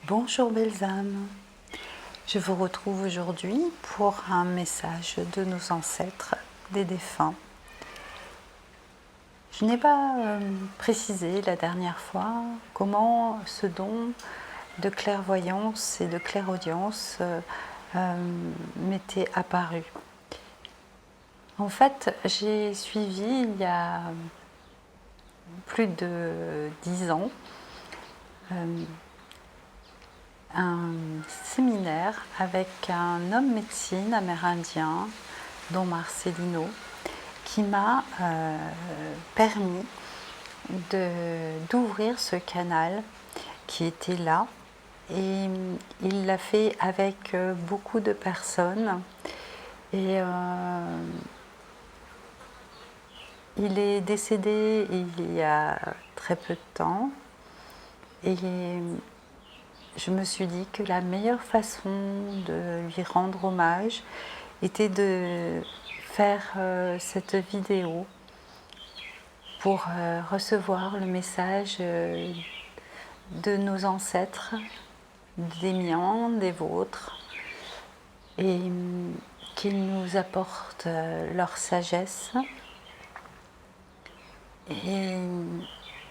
Bonjour belles âmes, je vous retrouve aujourd'hui pour un message de nos ancêtres, des défunts. Je n'ai pas précisé la dernière fois comment ce don de clairvoyance et de clairaudience m'était apparu. En fait, j'ai suivi il y a plus de 10 ans un séminaire avec un homme médecine amérindien, Don Marcelino, qui m'a permis d'ouvrir ce canal qui était là. Et il l'a fait avec beaucoup de personnes. Et il est décédé il y a très peu de temps. Et je me suis dit que la meilleure façon de lui rendre hommage était de faire cette vidéo pour recevoir le message de nos ancêtres, des miens, des vôtres, et qu'ils nous apportent leur sagesse et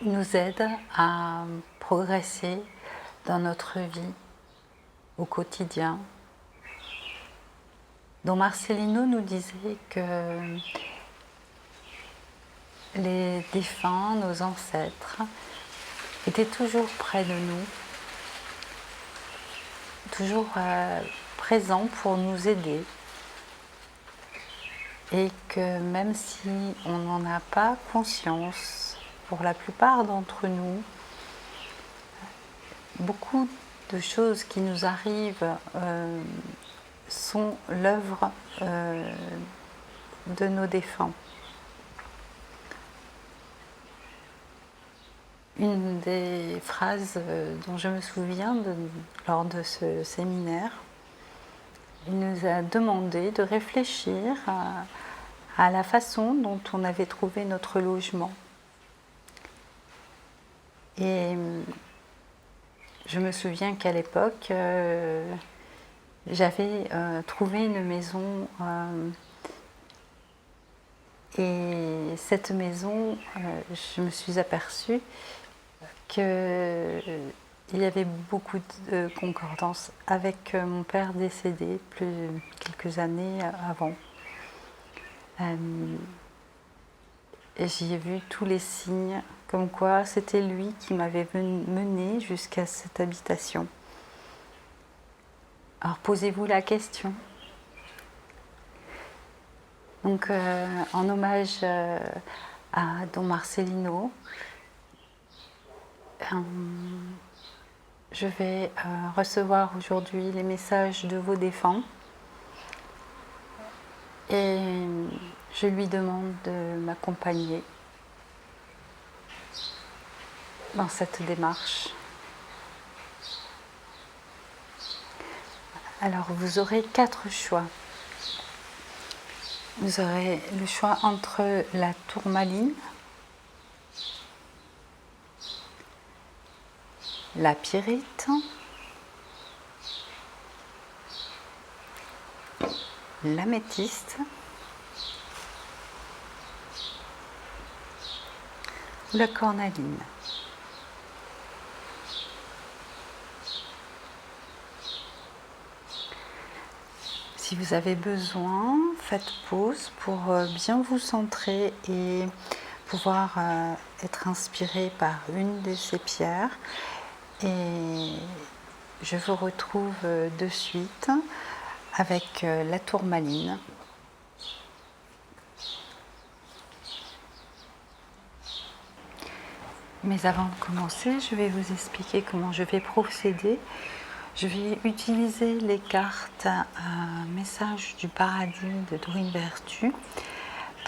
nous aident à progresser dans notre vie au quotidien. Don Marcelino nous disait que les défunts, nos ancêtres, étaient toujours près de nous, toujours présents pour nous aider, et que même si on n'en a pas conscience, pour la plupart d'entre nous, beaucoup de choses qui nous arrivent sont l'œuvre de nos défunts. Une des phrases dont je me souviens lors de ce séminaire, il nous a demandé de réfléchir à la façon dont on avait trouvé notre logement. Et je me souviens qu'à l'époque, j'avais trouvé une maison et cette maison, je me suis aperçue qu'il y avait beaucoup de concordance avec mon père décédé quelques années avant. Et j'y ai vu tous les signes, comme quoi c'était lui qui m'avait mené jusqu'à cette habitation. Alors posez-vous la question. Donc en hommage à Don Marcelino, je vais recevoir aujourd'hui les messages de vos défunts et je lui demande de m'accompagner dans cette démarche. Alors vous aurez 4 choix. Vous aurez le choix entre la tourmaline, la pyrite, l'améthyste ou la cornaline. Si vous avez besoin, faites pause pour bien vous centrer et pouvoir être inspiré par une de ces pierres. Et je vous retrouve de suite avec la tourmaline. Mais avant de commencer, je vais vous expliquer comment je vais procéder. Je vais utiliser les cartes Message du paradis de Dorine Vertu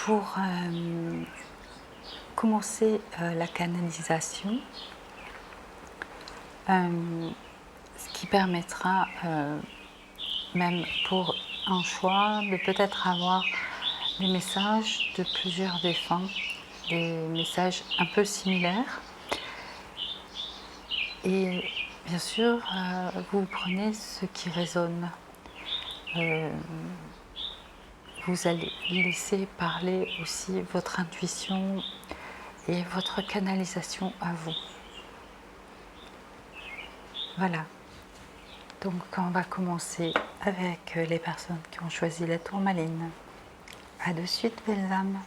pour commencer la canalisation, ce qui permettra même pour un choix de peut-être avoir des messages de plusieurs défunts, des messages un peu similaires. Et Bien sûr, vous prenez ce qui résonne. Euh, vous allez laisser parler aussi votre intuition et votre canalisation à vous. Voilà. Donc on va commencer avec les personnes qui ont choisi la tourmaline. À de suite, belles âmes.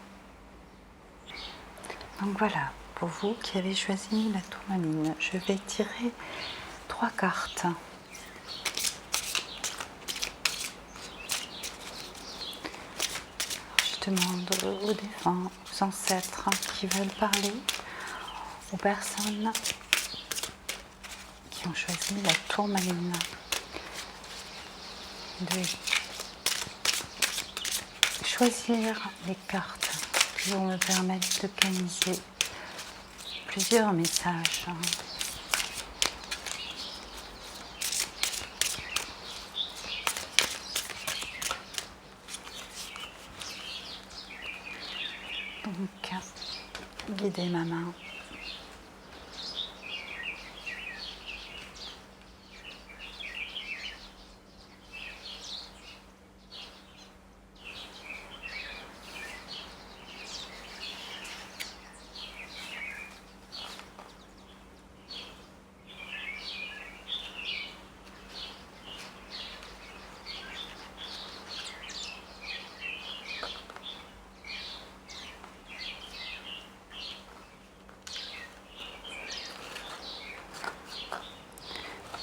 Donc voilà, pour vous qui avez choisi la tourmaline, je vais tirer 3 cartes. Je demande aux défunts, aux ancêtres qui veulent parler, aux personnes qui ont choisi la tourmaline, de choisir les cartes qui vont me permettre de canaliser plusieurs messages. Donc, guidez ma main.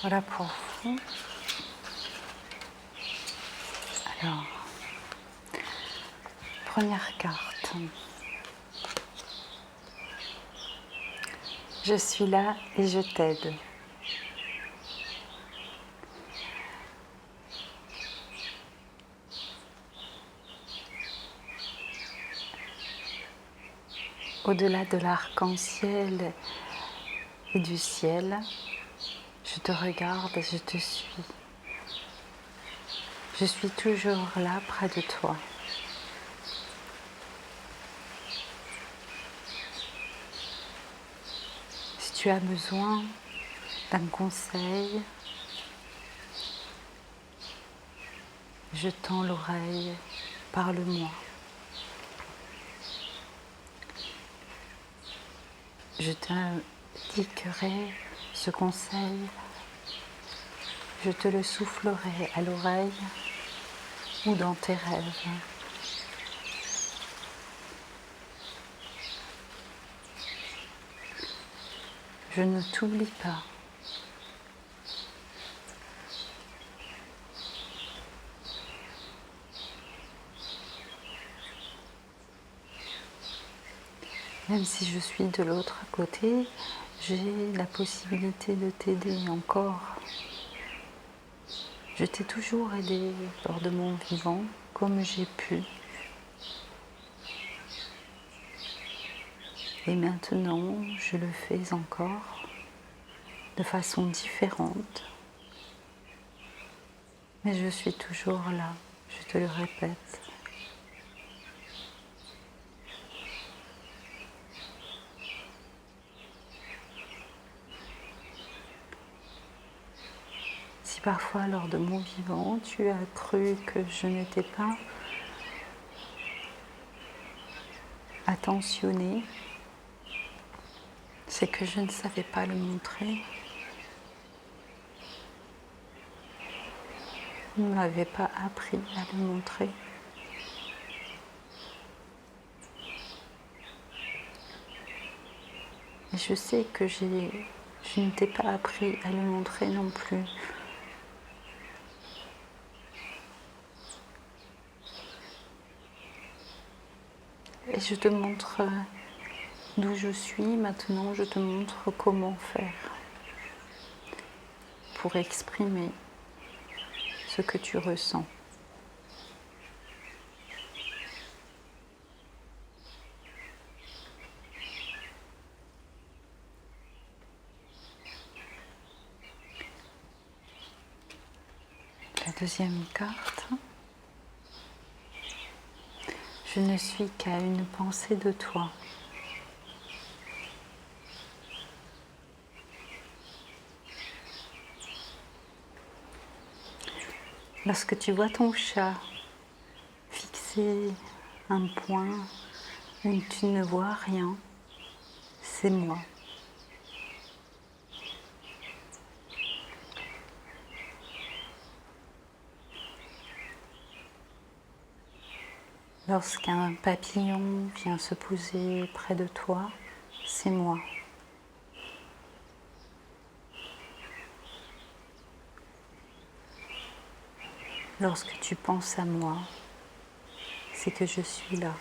Voilà pour vous. Alors, première carte. Je suis là et je t'aide. Au-delà de l'arc-en-ciel et du ciel, je te regarde et je te suis. Je suis toujours là près de toi. Si tu as besoin d'un conseil, je tends l'oreille, parle-moi. Je t'indiquerai ce conseil, je te le soufflerai à l'oreille ou dans tes rêves. Je ne t'oublie pas. Même si je suis de l'autre côté, j'ai la possibilité de t'aider encore. Je t'ai toujours aidé lors de mon vivant comme j'ai pu. Et maintenant, je le fais encore de façon différente. Mais je suis toujours là, je te le répète. Si parfois, lors de mon vivant, tu as cru que je n'étais pas attentionnée, c'est que je ne savais pas le montrer. Je ne m'avais pas appris à le montrer. Et je sais que je ne t'ai pas appris à le montrer non plus. Et je te montre d'où je suis, maintenant je te montre comment faire pour exprimer ce que tu ressens. La deuxième carte. Je ne suis qu'à une pensée de toi. Lorsque tu vois ton chat fixer un point où tu ne vois rien, c'est moi. Lorsqu'un papillon vient se poser près de toi, c'est moi. Lorsque tu penses à moi, c'est que je suis là.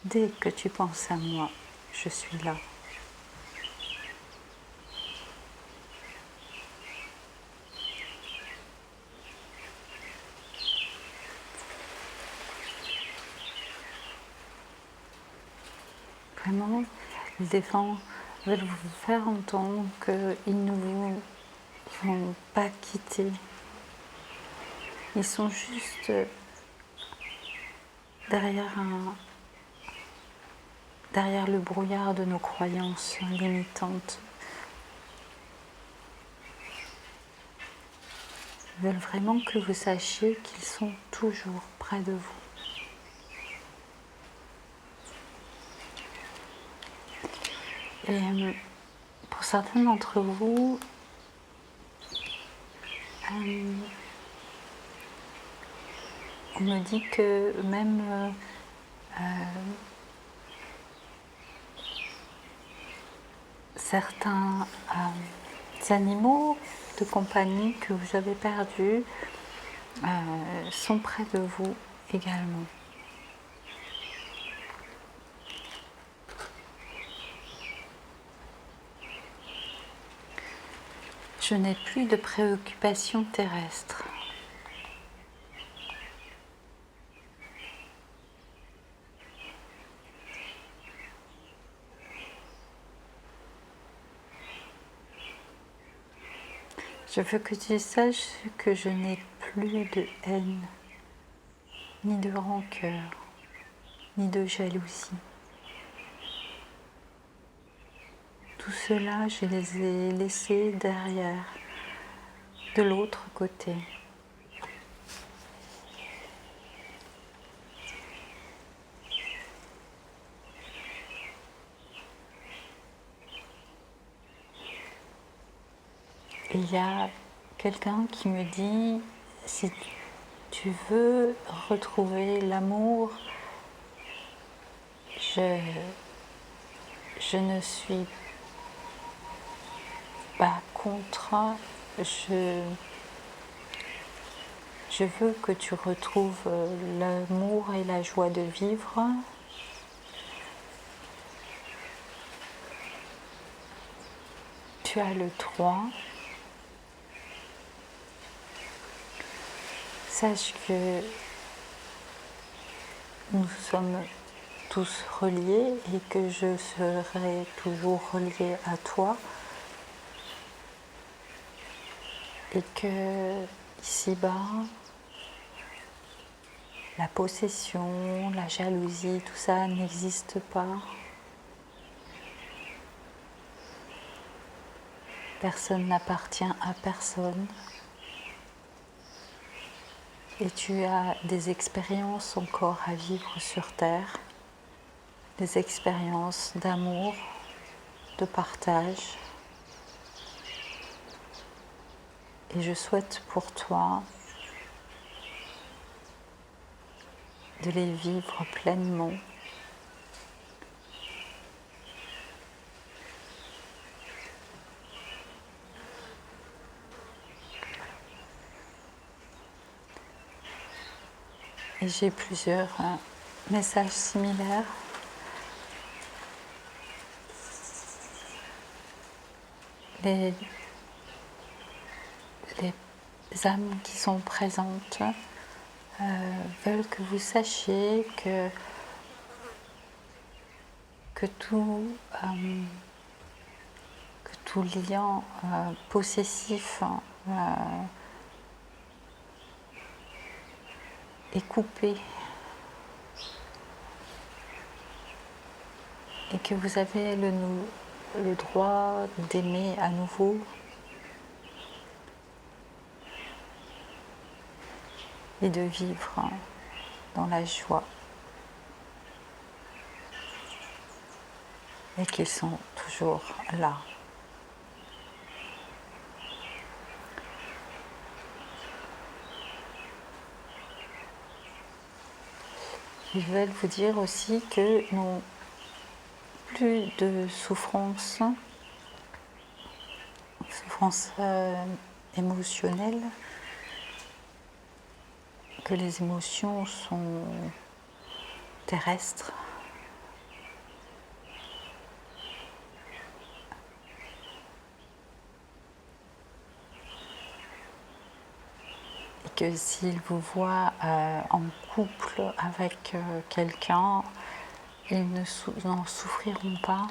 Dès que tu penses à moi, je suis là. Vraiment, les défunts veulent vous faire entendre qu'ils ne vous vont pas quitter. Ils sont juste derrière le brouillard de nos croyances limitantes. Ils veulent vraiment que vous sachiez qu'ils sont toujours près de vous. Et pour certains d'entre vous, on me dit que même certains animaux de compagnie que vous avez perdus sont près de vous également. Je n'ai plus de préoccupations terrestres. Je veux que tu saches que je n'ai plus de haine, ni de rancœur, ni de jalousie. Tout cela, je les ai laissés derrière, de l'autre côté. Et il y a quelqu'un qui me dit, si tu veux retrouver l'amour, je ne suis pas contre, je veux que tu retrouves l'amour et la joie de vivre. Tu as le droit. Sache que nous sommes tous reliés et que je serai toujours reliée à toi. Et que ici-bas, la possession, la jalousie, tout ça n'existe pas. Personne n'appartient à personne. Et tu as des expériences encore à vivre sur Terre, des expériences d'amour, de partage. Et je souhaite pour toi de les vivre pleinement. Et j'ai plusieurs messages similaires. Les âmes qui sont présentes veulent que vous sachiez que tout lien possessif est coupé. et que vous avez le droit d'aimer à nouveau et de vivre dans la joie et qu'ils sont toujours là. Ils veulent vous dire aussi que n'ont plus de souffrance émotionnelle, que les émotions sont terrestres, et que s'ils vous voient en couple avec quelqu'un, ils n'en souffriront pas,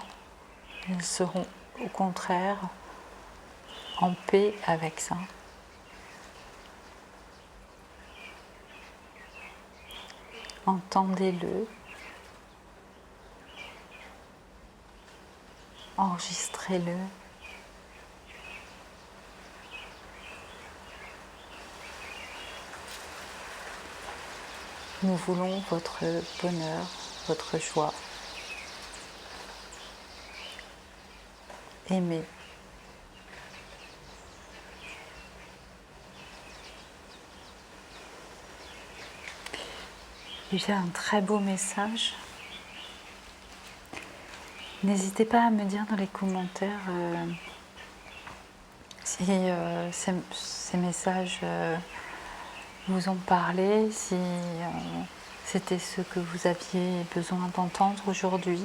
ils seront au contraire en paix avec ça. Entendez-le, enregistrez-le. Nous voulons votre bonheur, votre joie. Aimez. J'ai un très beau message. N'hésitez pas à me dire dans les commentaires si ces messages vous ont parlé, si c'était ce que vous aviez besoin d'entendre aujourd'hui.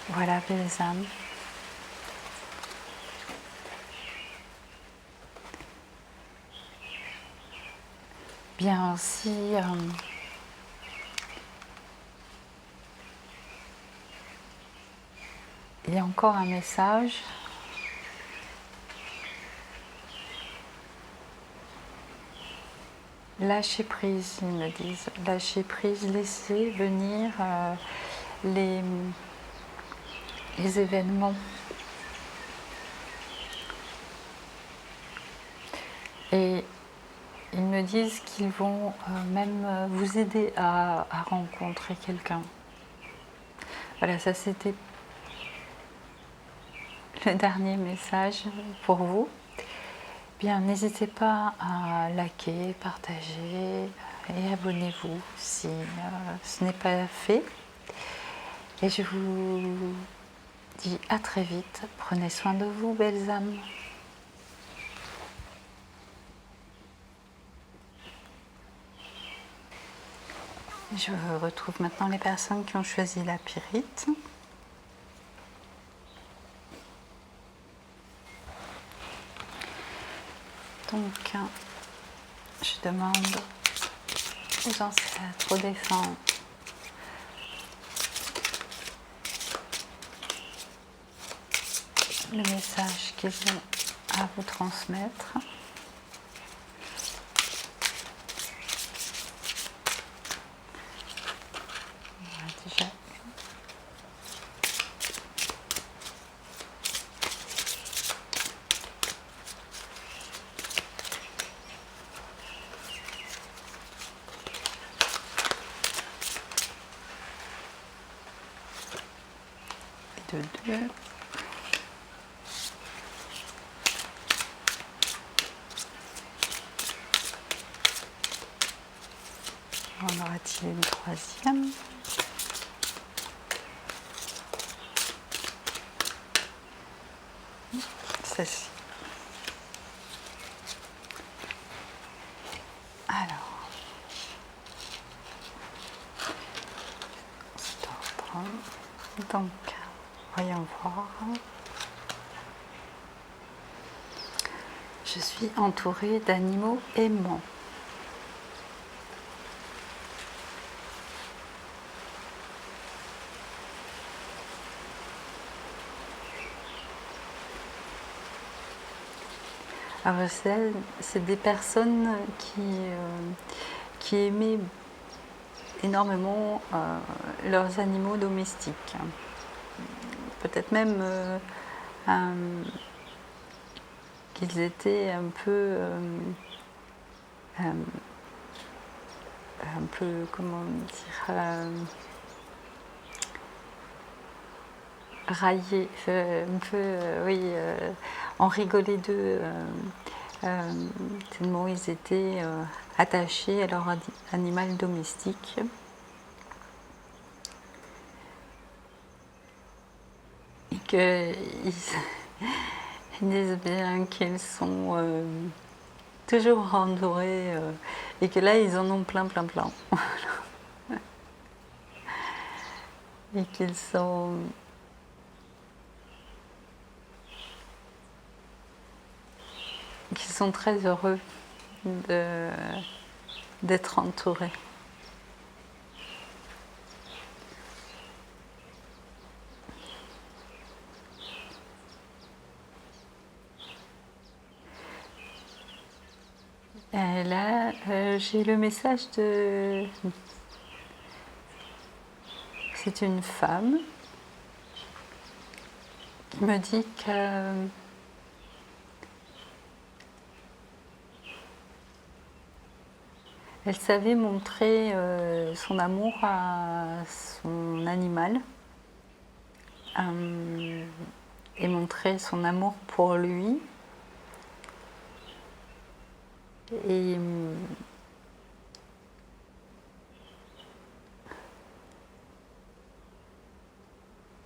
Voilà, belles âmes. Bien aussi, il y a encore un message. Lâchez prise, ils me disent. Lâchez prise, laissez venir les événements. Et ils me disent qu'ils vont même vous aider à rencontrer quelqu'un. Voilà, ça c'était le dernier message pour vous. Bien, n'hésitez pas à liker, partager et abonnez-vous si ce n'est pas fait. Et je vous dis à très vite. Prenez soin de vous, belles âmes. Je retrouve maintenant les personnes qui ont choisi la pyrite. Donc, je demande aux ancêtres, aux défunts, le message qu'ils ont à vous transmettre. Voilà, déjà. Et de deux. En aura-t-il une troisième? Celle-ci. Alors, cet ordre. Donc, voyons voir. Je suis entourée d'animaux aimants. Alors c'est des personnes qui qui aimaient énormément leurs animaux domestiques. Peut-être même qu'ils étaient un peu, comment dire, raillés, un peu, oui, on rigolait d'eux, tellement ils étaient attachés à leur animal domestique. Et qu'ils ils disent bien qu'ils sont toujours entourés et que là ils en ont plein. Et qu'ils sont très heureux d'être entourés. Et là, j'ai le message de... C'est une femme qui me dit que elle savait montrer son amour à son animal et montrer son amour pour lui. Et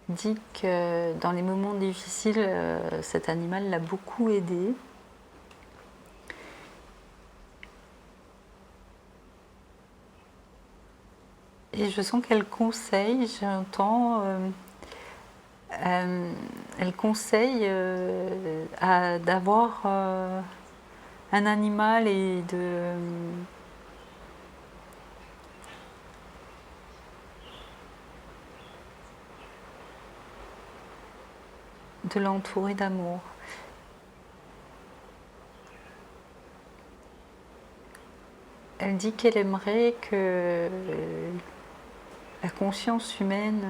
dit que dans les moments difficiles, cet animal l'a beaucoup aidé. Et je sens qu'elle conseille, j'entends, elle conseille d'avoir un animal et de l'entourer d'amour. Elle dit qu'elle aimerait que la conscience humaine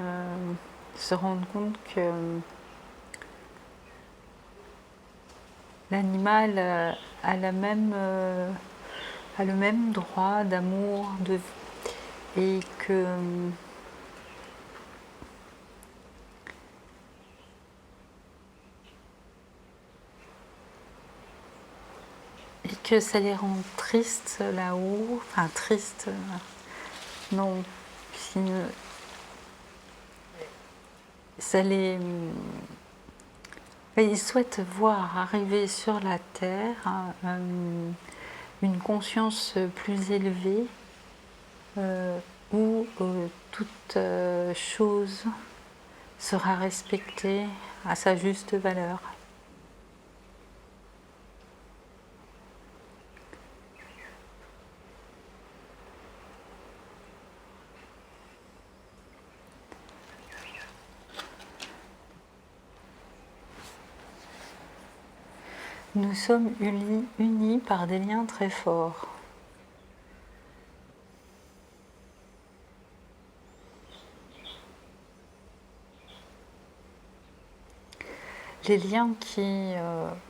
se rende compte que l'animal a le même droit d'amour et que ça les rend tristes là-haut, enfin tristes, non, ça les... Ils souhaitent voir arriver sur la Terre une conscience plus élevée où toute chose sera respectée à sa juste valeur. Nous sommes unis par des liens très forts. Les liens qui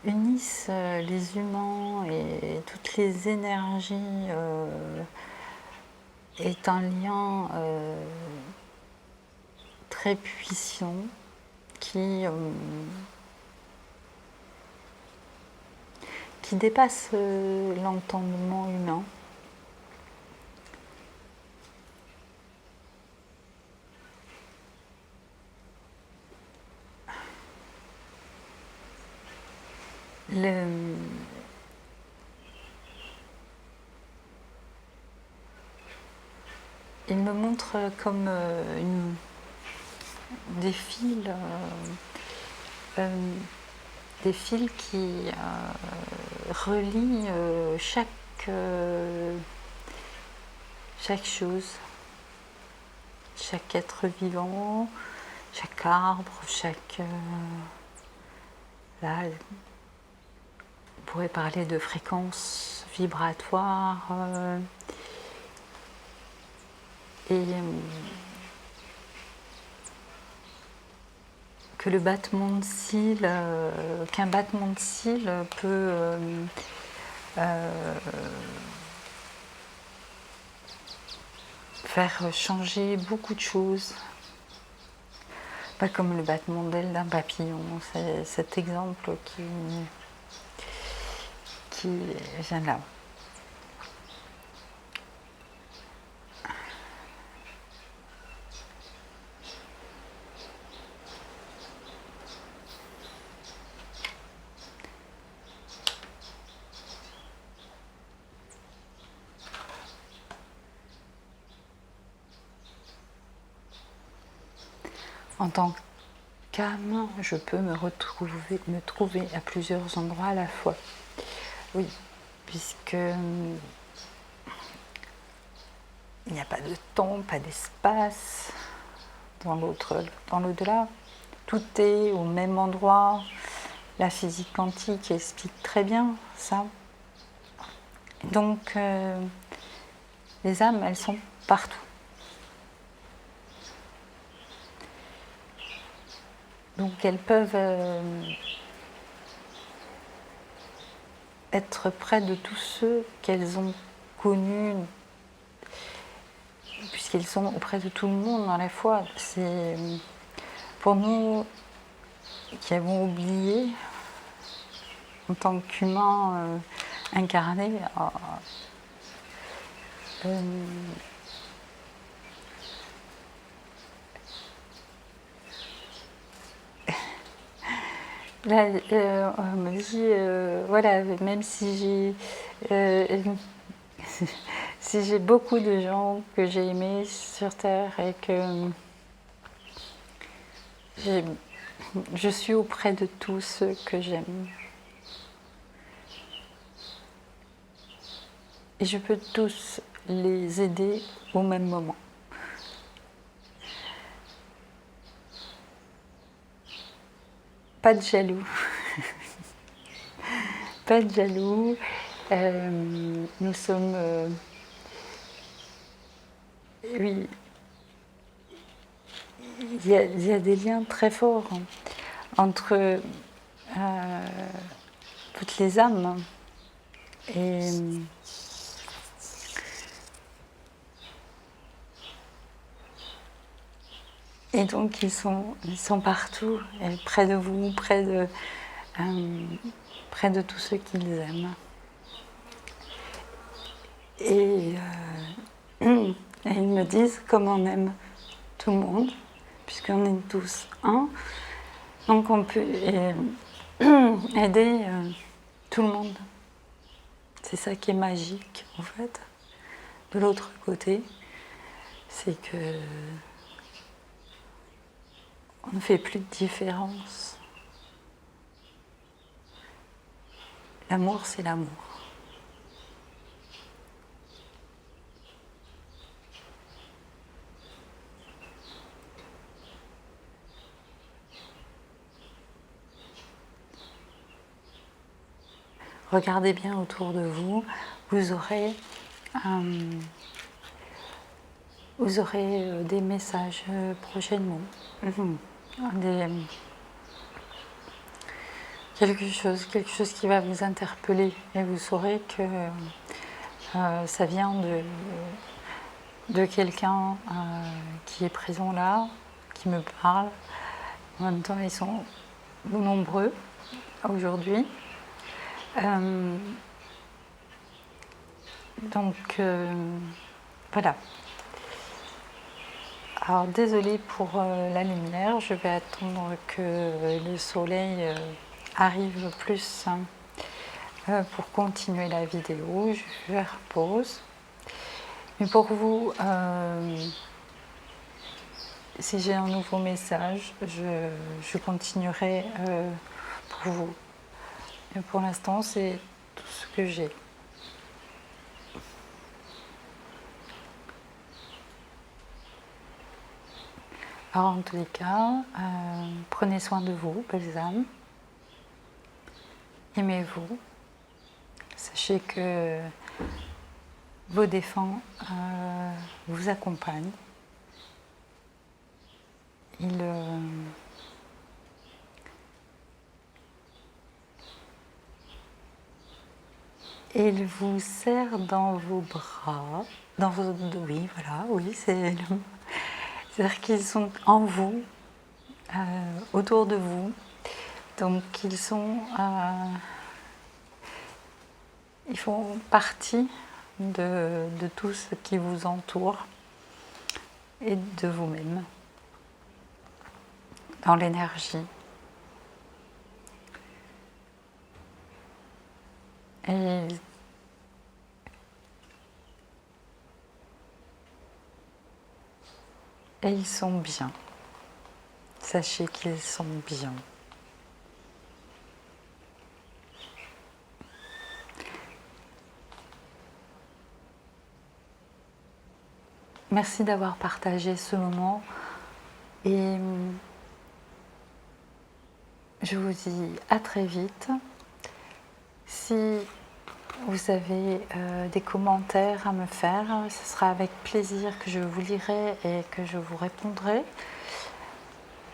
unissent les humains et toutes les énergies est un lien très puissant qui dépasse l'entendement humain. Il me montre comme des fils qui relient chaque chose, chaque être vivant, chaque arbre, là, on pourrait parler de fréquences vibratoires Et que le battement de cils, qu'un battement de cils peut faire changer beaucoup de choses. Pas comme le battement d'aile d'un papillon, c'est cet exemple qui vient là. En tant qu'âme, je peux me trouver à plusieurs endroits à la fois. Oui, puisque il n'y a pas de temps, pas d'espace dans l'au-delà. Tout est au même endroit. La physique quantique explique très bien ça. Donc, les âmes, elles sont partout. Donc, elles peuvent être près de tous ceux qu'elles ont connus, puisqu'ils sont auprès de tout le monde à la fois. C'est pour nous qui avons oublié, en tant qu'humains incarnés, là, on me dit, voilà, même si si j'ai beaucoup de gens que j'ai aimés sur Terre et que je suis auprès de tous ceux que j'aime. Et je peux tous les aider au même moment. Pas de jaloux. Pas de jaloux. Nous sommes... oui. Il y a des liens très forts entre toutes les âmes. Et donc ils sont partout, et près de vous, près de tous ceux qu'ils aiment. Et ils me disent comme on aime tout le monde, puisqu'on est tous un, donc on peut aider tout le monde. C'est ça qui est magique en fait. De l'autre côté, c'est que on ne fait plus de différence. L'amour, c'est l'amour. Regardez bien autour de vous, vous aurez des messages prochainement. Quelque chose qui va vous interpeller et vous saurez que ça vient de quelqu'un qui est présent là, qui me parle. En même temps, ils sont nombreux aujourd'hui. Donc voilà. Alors désolée pour la lumière, je vais attendre que le soleil arrive plus pour continuer la vidéo. Je vais faire pause. Mais pour vous, si j'ai un nouveau message, je continuerai pour vous. Et pour l'instant, c'est tout ce que j'ai. Alors en tous les cas, prenez soin de vous, belles âmes. Aimez-vous. Sachez que vos défunts vous accompagnent. Ils vous serrent dans vos bras, dans vos... Oui, voilà, oui, c'est-à-dire qu'ils sont en vous, autour de vous. Donc ils font partie de tout ce qui vous entoure et de vous-même, dans l'énergie. Et ils sont bien. Sachez qu'ils sont bien. Merci d'avoir partagé ce moment et je vous dis à très vite. Si vous avez des commentaires à me faire, ce sera avec plaisir que je vous lirai et que je vous répondrai.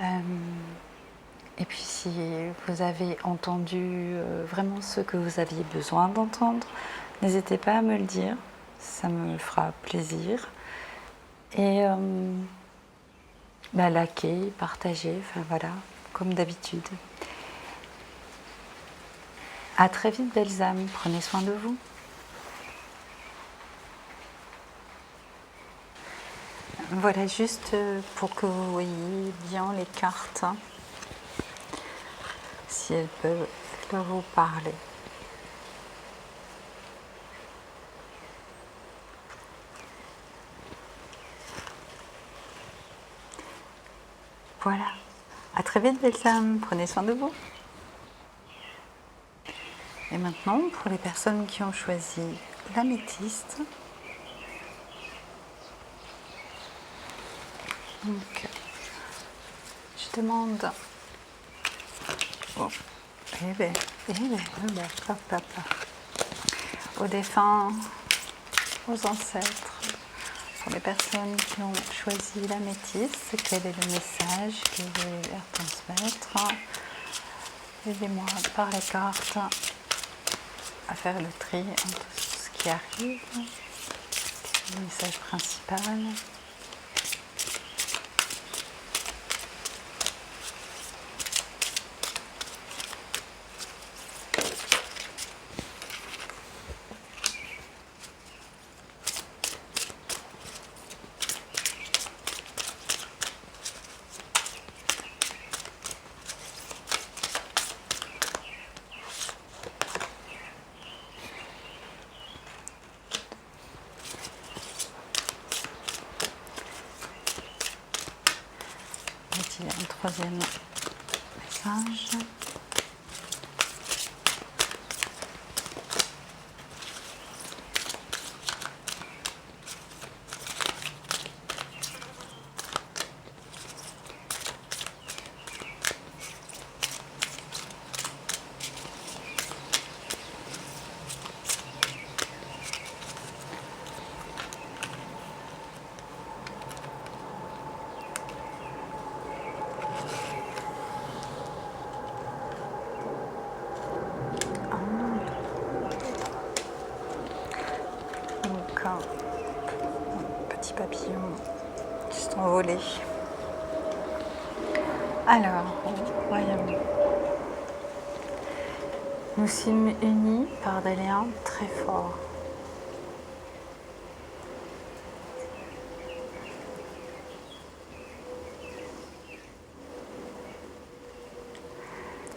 Et puis si vous avez entendu vraiment ce que vous aviez besoin d'entendre, n'hésitez pas à me le dire, ça me fera plaisir. Et liker, partager, enfin voilà, comme d'habitude. À très vite, belles âmes, prenez soin de vous. Voilà, juste pour que vous voyez bien les cartes, si elles peuvent vous parler. Voilà, à très vite, belles âmes, prenez soin de vous. Et maintenant, pour les personnes qui ont choisi l'améthyste, donc, je demande aux défunts, aux ancêtres, pour les personnes qui ont choisi l'améthyste, quel est le message que je vais leur transmettre. Aidez-moi par les cartes à faire le tri entre tout ce qui arrive, le message principal. Il y a un troisième message. Petit papillon qui sont envolés. Alors, voyons. Nous sommes unis par des liens très forts.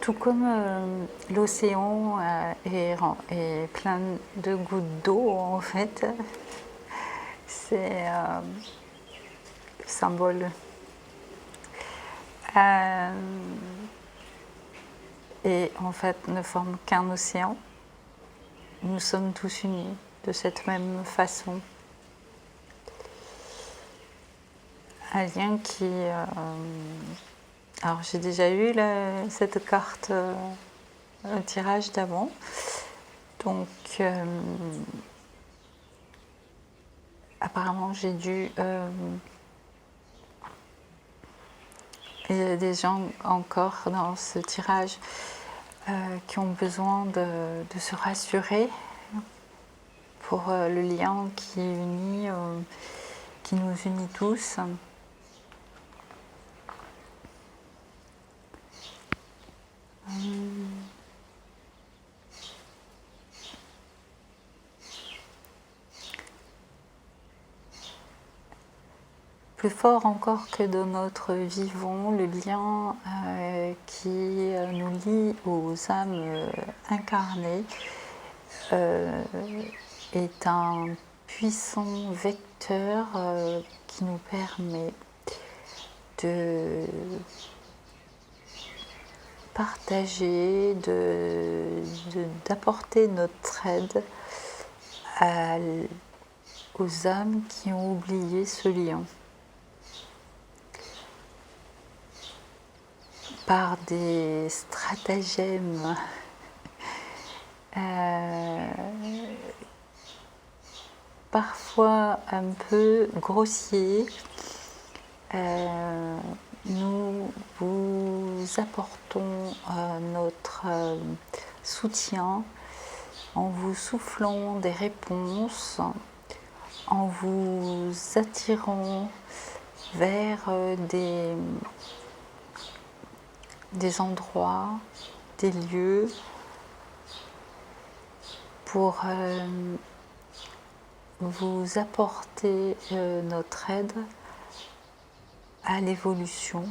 Tout comme l'océan est plein de gouttes d'eau, en fait, c'est le symbole. Et en fait, ne forme qu'un océan. Nous sommes tous unis de cette même façon. Un lien qui... alors j'ai déjà eu cette carte au tirage d'avant. Donc apparemment j'ai dû... il y a des gens encore dans ce tirage qui ont besoin de se rassurer pour le lien qui nous unit tous. Plus fort encore que dans notre vivant, le lien qui nous lie aux âmes incarnées est un puissant vecteur qui nous permet de partager, d'apporter notre aide aux âmes qui ont oublié ce lien. Par des stratagèmes parfois un peu grossiers, nous vous apportons notre soutien en vous soufflant des réponses, en vous attirant vers des endroits, des lieux pour vous apporter notre aide à l'évolution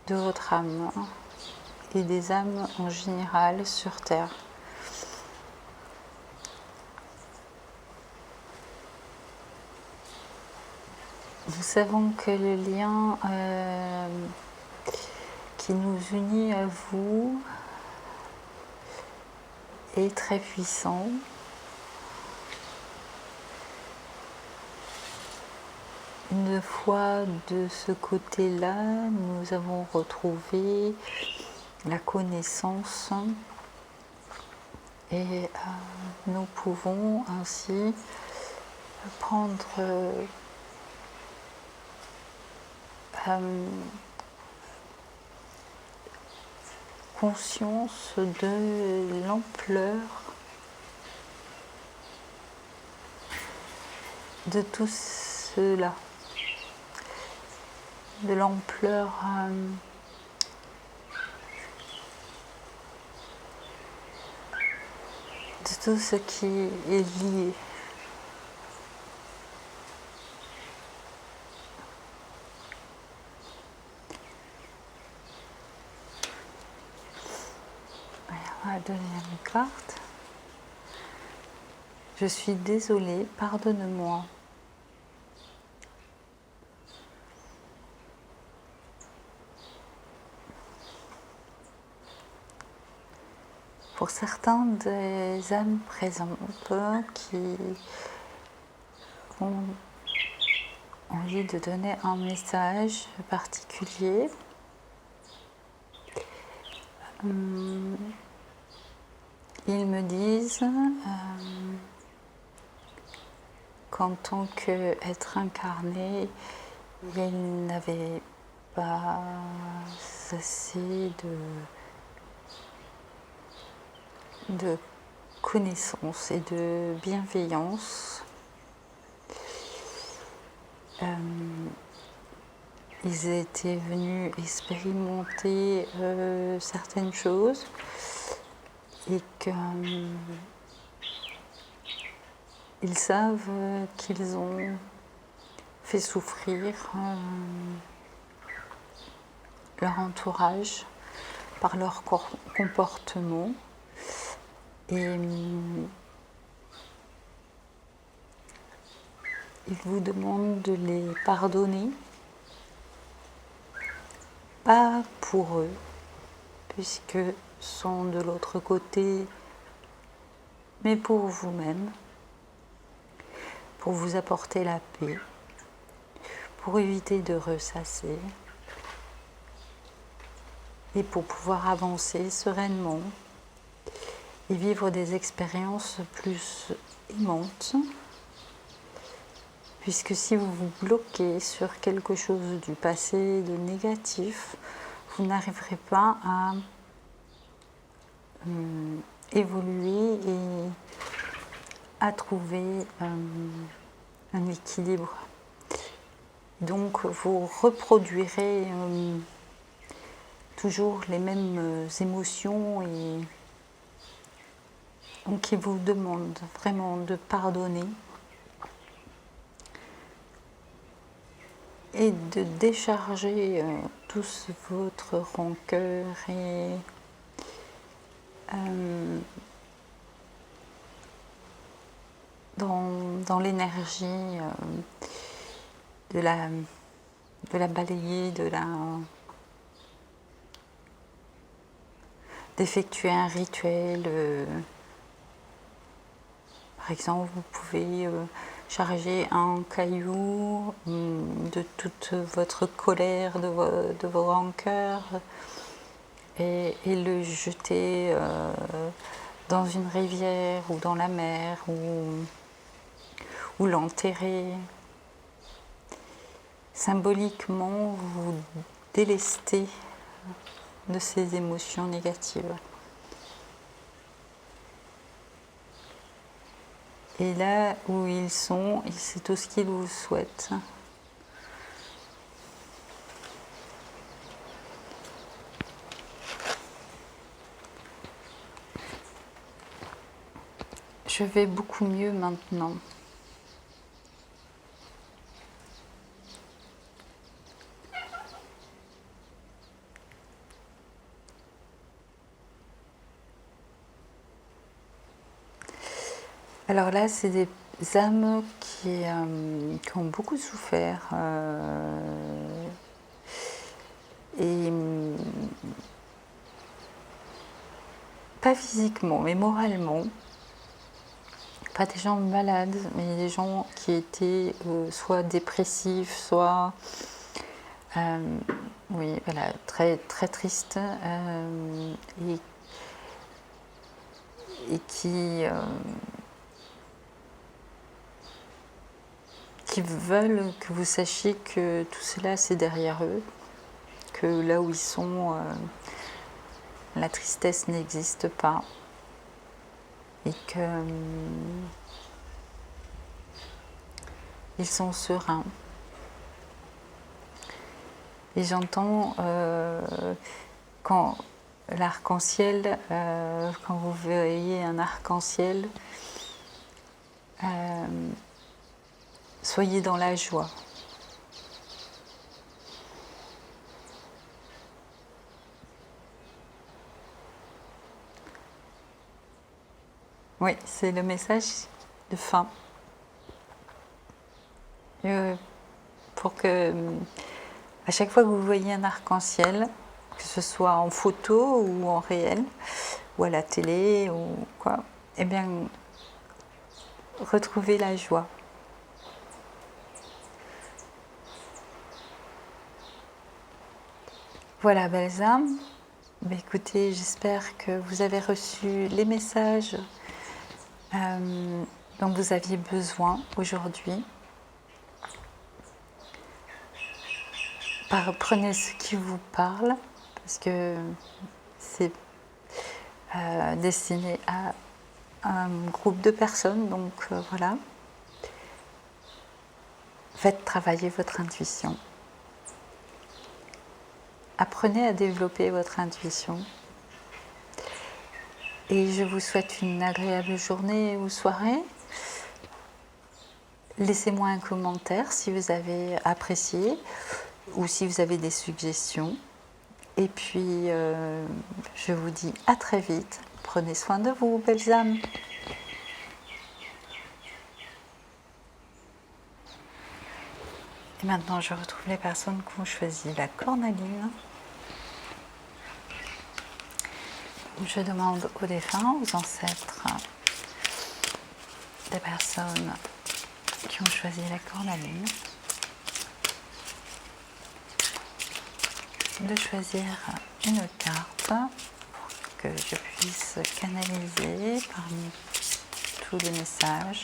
de votre âme et des âmes en général sur Terre. Nous savons que le lien qui nous unit à vous est très puissant. Une fois de ce côté-là, nous avons retrouvé la connaissance et nous pouvons ainsi prendre conscience de l'ampleur de tout cela, de l'ampleur de tout ce qui est lié. La deuxième carte. Je suis désolée, pardonne-moi. Pour certains des âmes présentes qui ont envie de donner un message particulier, ils me disent qu'en tant qu'être incarné, ils n'avaient pas assez de connaissance et de bienveillance. Ils étaient venus expérimenter certaines choses et qu'ils savent qu'ils ont fait souffrir leur entourage par leur comportement. Et ils vous demandent de les pardonner, pas pour eux, puisque sont de l'autre côté, mais pour vous-même, pour vous apporter la paix, pour éviter de ressasser et pour pouvoir avancer sereinement et vivre des expériences plus aimantes, Puisque si vous vous bloquez sur quelque chose du passé, de négatif, vous n'arriverez pas à évoluer et à trouver un équilibre. Donc vous reproduirez toujours les mêmes émotions et donc il vous demande vraiment de pardonner et de décharger toute votre rancœur et dans l'énergie de la balayer, d'effectuer un rituel. Par exemple, vous pouvez charger un caillou de toute votre colère, de vos rancœurs et le jeter dans une rivière ou dans la mer ou l'enterrer. Symboliquement, vous vous délestez de ces émotions négatives. Et là où ils sont, c'est tout ce qu'ils vous souhaitent. Je vais beaucoup mieux maintenant. Alors là, c'est des âmes qui ont beaucoup souffert et pas physiquement, mais moralement. Pas des gens malades, mais des gens qui étaient soit dépressifs, soit oui, voilà, très, très tristes et qui veulent que vous sachiez que tout cela c'est derrière eux, que là où ils sont, la tristesse n'existe pas et que ils sont sereins. Et j'entends quand l'arc-en-ciel, quand vous voyez un arc-en-ciel, soyez dans la joie. Oui, c'est le message de fin. Pour que, à chaque fois que vous voyez un arc-en-ciel, que ce soit en photo ou en réel, ou à la télé, ou quoi, eh bien, retrouvez la joie. Voilà, belles âmes. Écoutez, j'espère que vous avez reçu les messages dont vous aviez besoin aujourd'hui. Prenez ce qui vous parle, parce que c'est destiné à un groupe de personnes, donc voilà. Faites travailler votre intuition. Apprenez à développer votre intuition. Et je vous souhaite une agréable journée ou soirée. Laissez-moi un commentaire si vous avez apprécié ou si vous avez des suggestions. Et puis, je vous dis à très vite. Prenez soin de vous, belles âmes. Et maintenant, je retrouve les personnes qui ont choisi la cornaline. Je demande aux défunts, aux ancêtres, des personnes qui ont choisi la cornaline, de choisir une carte pour que je puisse canaliser parmi tous les messages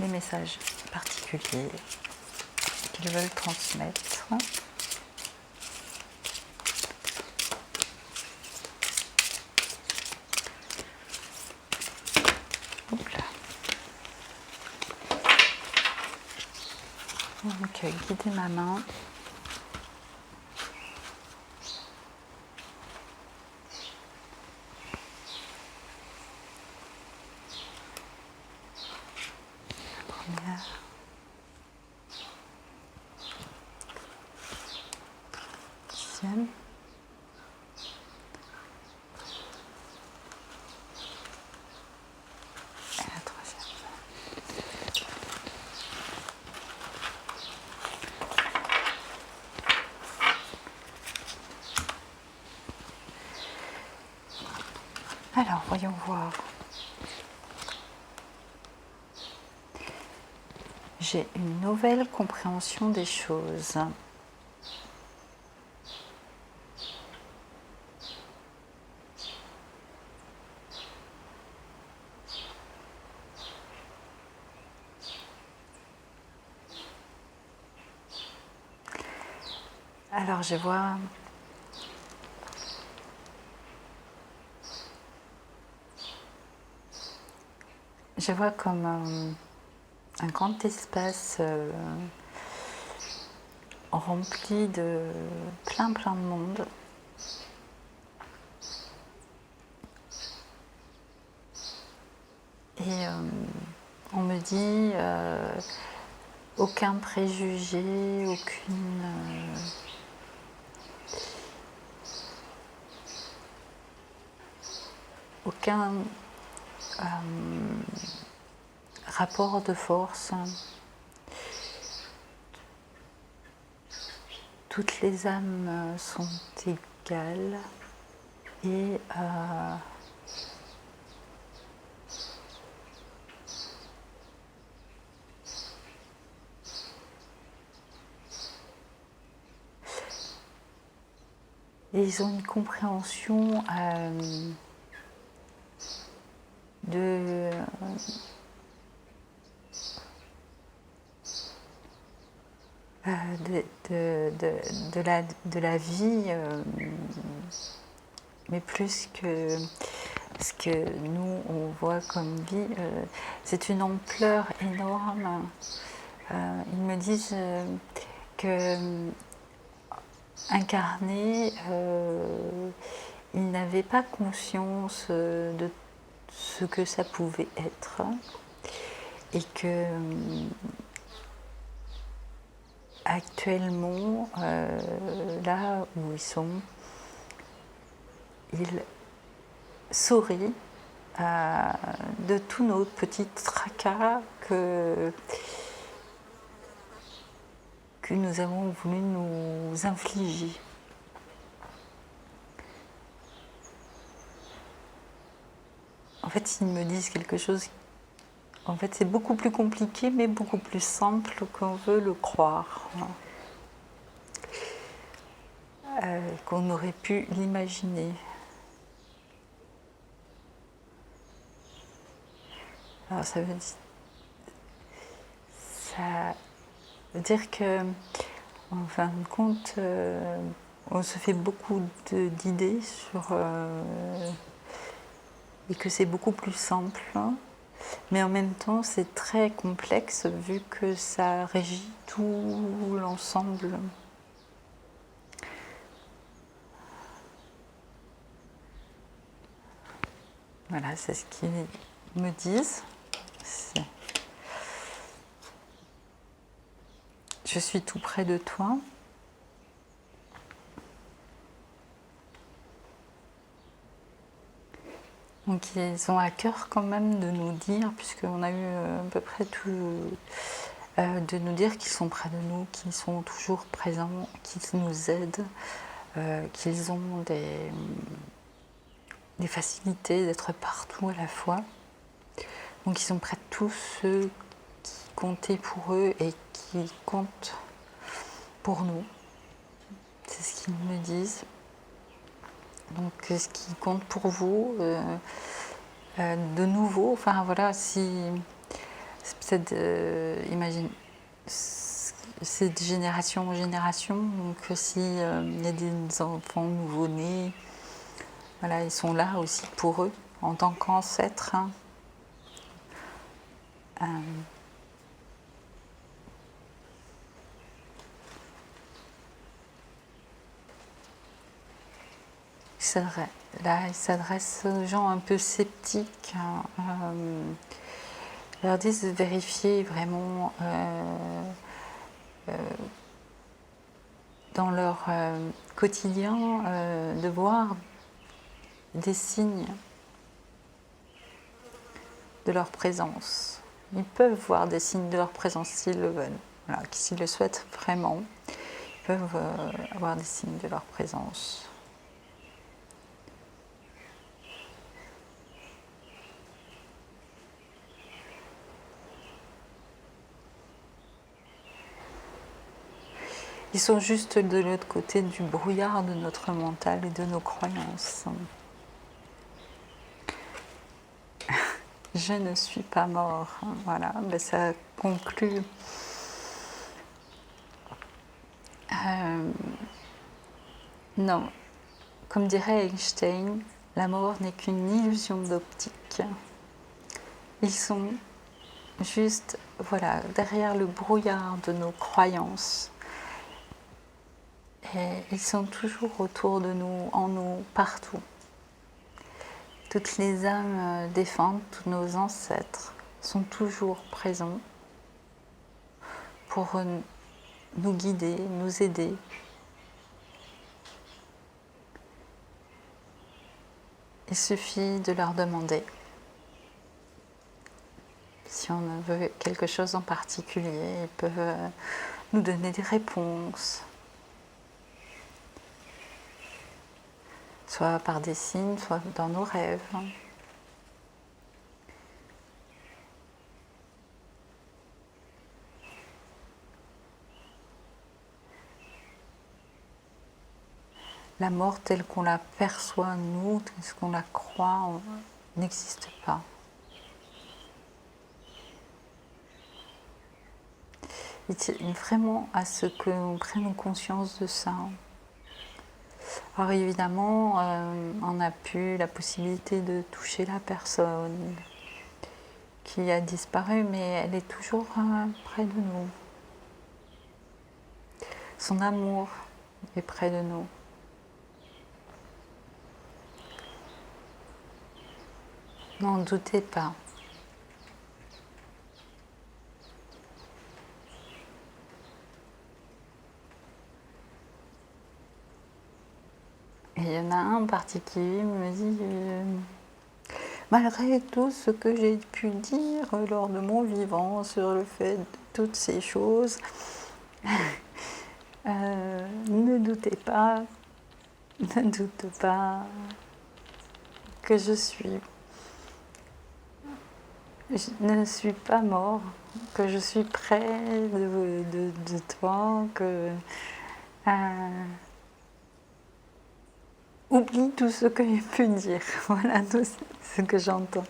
les messages particuliers qu'ils veulent transmettre. Hop là. Donc, guidez ma main. Première. Deuxième. Et la troisième. Alors, voyons voir. J'ai une nouvelle compréhension des choses. Alors, je vois comme un grand espace rempli de plein de monde. Et on me dit aucun préjugé, aucun rapport de force. Toutes les âmes sont égales et ils ont une compréhension de la vie, mais plus que ce que nous on voit comme vie, c'est une ampleur énorme. Ils me disent que incarnés, ils n'avaient pas conscience de ce que ça pouvait être, et que actuellement, là où ils sont, ils sourient de tous nos petits tracas que nous avons voulu nous infliger. En fait, ils me disent quelque chose. En fait, c'est beaucoup plus compliqué, mais beaucoup plus simple qu'on veut le croire. Qu'on aurait pu l'imaginer. Alors, ça veut dire que, en fin de compte, on se fait beaucoup d'idées sur et que c'est beaucoup plus simple, mais en même temps c'est très complexe vu que ça régit tout l'ensemble. Voilà, c'est ce qu'ils me disent. Je suis tout près de toi. Donc ils ont à cœur quand même de nous dire, puisqu'on a eu à peu près tout, de nous dire qu'ils sont près de nous, qu'ils sont toujours présents, qu'ils nous aident, qu'ils ont des facilités d'être partout à la fois. Donc ils sont près de tous ceux qui comptaient pour eux et qui comptent pour nous. C'est ce qu'ils me disent. Donc ce qui compte pour vous, de nouveau, enfin voilà, si c'est peut-être, imagine, c'est de génération en génération, donc si il y a des enfants nouveau-nés, voilà, ils sont là aussi pour eux, en tant qu'ancêtres. Hein. Là, il s'adresse aux gens un peu sceptiques. Hein, ils leur disent de vérifier vraiment dans leur quotidien, de voir des signes de leur présence. Ils peuvent voir des signes de leur présence s'ils le veulent, voilà, s'ils le souhaitent vraiment. Ils peuvent avoir des signes de leur présence. Ils sont juste de l'autre côté du brouillard de notre mental et de nos croyances. Je ne suis pas mort. Voilà, ben ça conclut. Non, comme dirait Einstein, la mort n'est qu'une illusion d'optique. Ils sont juste, voilà, derrière le brouillard de nos croyances. Et ils sont toujours autour de nous, en nous, partout. Toutes les âmes défuntes, tous nos ancêtres sont toujours présents pour nous guider, nous aider. Il suffit de leur demander si on veut quelque chose en particulier. Ils peuvent nous donner des réponses, soit par des signes, soit dans nos rêves. La mort telle qu'on la perçoit, nous, telle qu'on la croit, n'existe pas. Il tient vraiment à ce que l'on prenne conscience de ça. Alors évidemment, on n'a plus la possibilité de toucher la personne qui a disparu, mais elle est toujours près de nous. Son amour est près de nous. N'en doutez pas. Et il y en a un en particulier qui me dit malgré tout ce que j'ai pu dire lors de mon vivant sur le fait de toutes ces choses, ne doutez pas, ne doute pas que je ne suis pas mort, que je suis près de toi, que oublie tout ce que j'ai pu dire. Voilà tout ce que j'entends.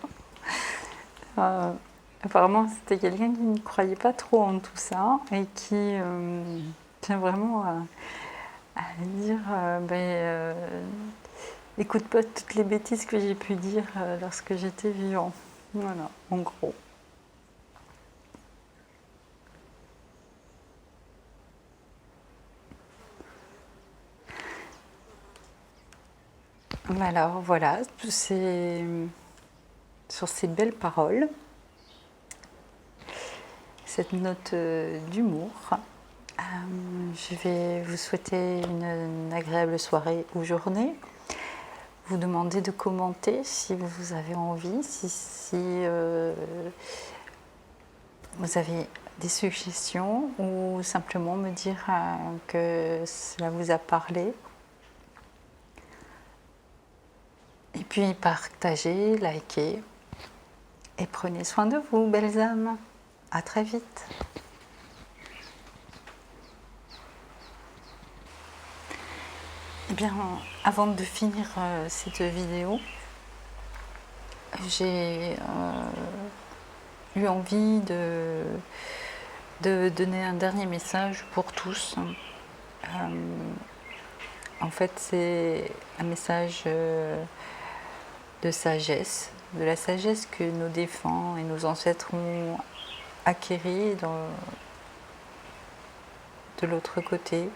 Apparemment, c'était quelqu'un qui ne croyait pas trop en tout ça et qui tient vraiment à dire écoute pas toutes les bêtises que j'ai pu dire lorsque j'étais vivant. Voilà, en gros. Alors voilà, sur ces belles paroles, cette note d'humour, je vais vous souhaiter une agréable soirée ou journée. Vous demander de commenter si vous avez envie, si vous avez des suggestions ou simplement me dire que cela vous a parlé. Et puis partagez, likez et prenez soin de vous, belles âmes. À très vite. Eh bien, avant de finir cette vidéo, j'ai eu envie de donner un dernier message pour tous. En fait, c'est un message de sagesse, de la sagesse que nos défunts et nos ancêtres ont acquérie de l'autre côté.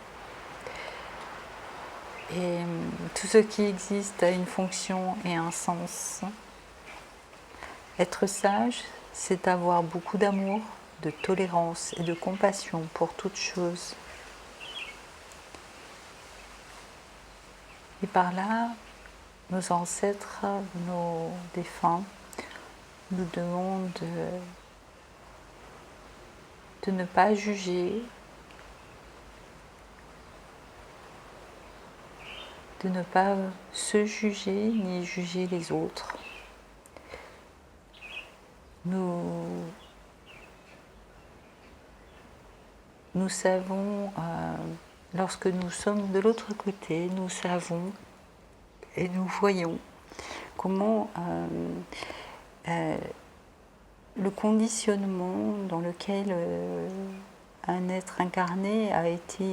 Et tout ce qui existe a une fonction et un sens. Être sage, c'est avoir beaucoup d'amour, de tolérance et de compassion pour toute chose. Et par là, nos ancêtres, nos défunts, nous demandent de ne pas juger, de ne pas se juger ni juger les autres. Nous savons, lorsque nous sommes de l'autre côté, nous savons et nous voyons comment le conditionnement dans lequel un être incarné a été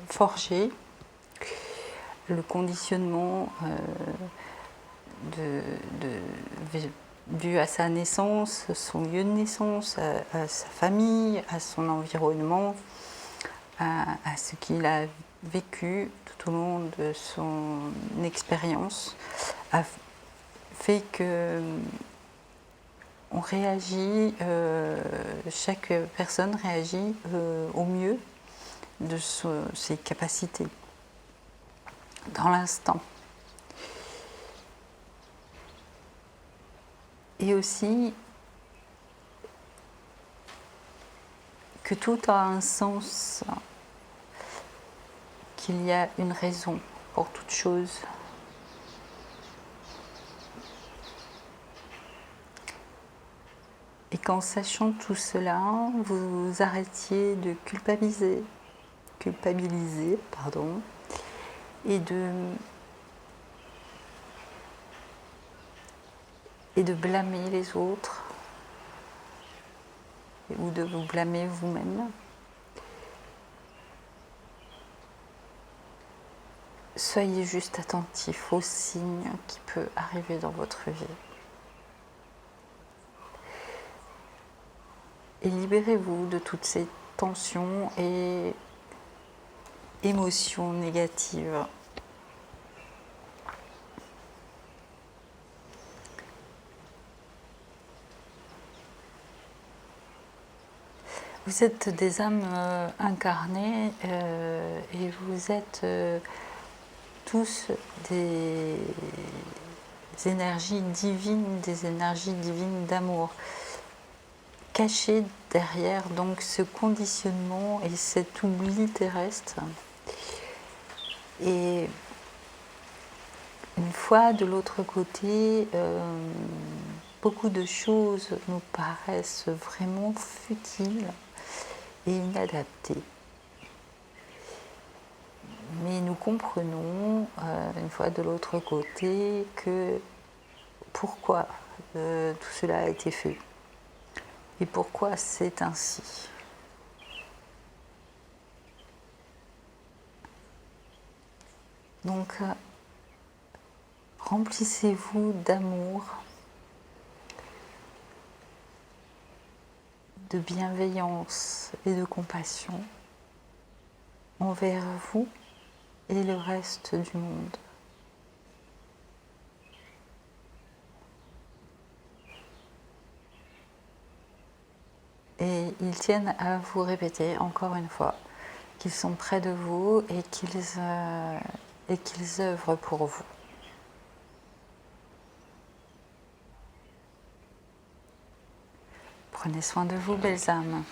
forgé, le conditionnement dû à sa naissance, son lieu de naissance, à sa famille, à son environnement, à ce qu'il a vécu tout au long de son expérience, a fait que on réagit, chaque personne réagit au mieux de ses capacités dans l'instant. Et aussi que tout a un sens, qu'il y a une raison pour toute chose. Et qu'en sachant tout cela, vous arrêtiez de culpabiliser, et de blâmer les autres, ou de vous blâmer vous-même. Soyez juste attentif aux signes qui peuvent arriver dans votre vie. Et libérez-vous de toutes ces tensions et émotions négatives. Vous êtes des âmes incarnées et vous êtes tous des énergies divines d'amour, cachées derrière donc ce conditionnement et cet oubli terrestre. Et une fois de l'autre côté, beaucoup de choses nous paraissent vraiment futiles et inadaptées. Mais nous comprenons, une fois de l'autre côté, que pourquoi tout cela a été fait et pourquoi c'est ainsi. Donc, remplissez-vous d'amour, de bienveillance et de compassion envers vous et le reste du monde. Et ils tiennent à vous répéter encore une fois qu'ils sont près de vous et qu'ils œuvrent pour vous. Prenez soin de vous, belles âmes.